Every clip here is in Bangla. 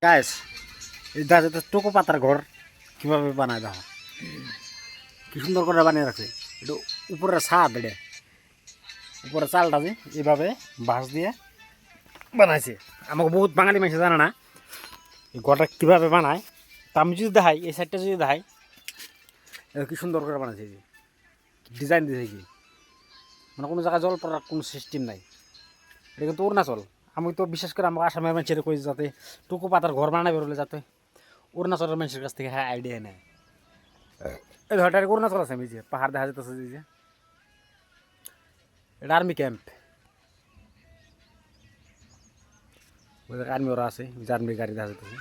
গাইস এই দাদা টোকো পাতার ঘর কিভাবে বানায় দেখো কি সুন্দর করে বানিয়ে রাখছে। এটা উপরে ছাদ, এটা উপরে চালটা যে এইভাবে বাঁশ দিয়ে বানাইছে। আমাকে বহুত বাঙালি মানুষ জানে না এই ঘরটা কীভাবে বানায়। তা আমি যদি দেখাই, এই সাইডটা যদি দেখাই, এটা কি সুন্দর করে বানাইছে, যে ডিজাইন দিয়েছে কি, মানে কোনো জায়গায় জল পড়ার কোনো সিস্টেম নাই। এটা কিন্তু অরুণাচল। আমি তো বিশেষ করে আমার আসামের মানুষের কই যাতে টুকু পাতার ঘর বানাবে বলে, যাতে অরুণাচলের মানুষের কাছ থেকে হ্যাঁ আইডিয়া নেয়। এই ঘরটা অরুণাচল আছে, আমি যে পাহাড় দেখা যেতেছে যে এটা আর্মি ক্যাম্প, ওই জায়গায় আর্মি ওরা আছে, ওই যে আর্মির গাড়ি দেখা যেতেছে।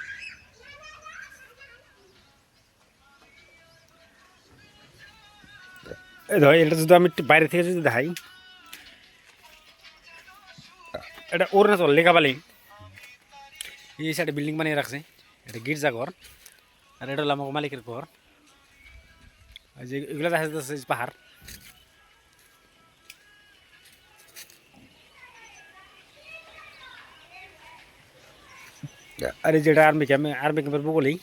এই ধর এটা যদি আমি একটু বাইরে থেকে যদি দেখাই, এটা অরুণাচল লেখাবালি। এই সাইডে বিল্ডিং বানিয়ে রাখছে, এটা গির্জাঘর, আর এটা হলো আমার মালিকের ঘর। আর যে এগুলো দেখা যাচ্ছে পাহাড়। আর এই যেটা আর্মি ক্যাম্পের বগলেই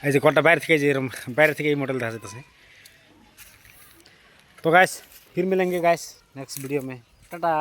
এই যে ঘরটা বাইরে থেকে, যে এরকম বাইরে থেকে এই मॉडल দেখা যাচ্ছে। तो गाइस फिर मिलेंगे गाइस नेक्स्ट वीडियो में, टाटा।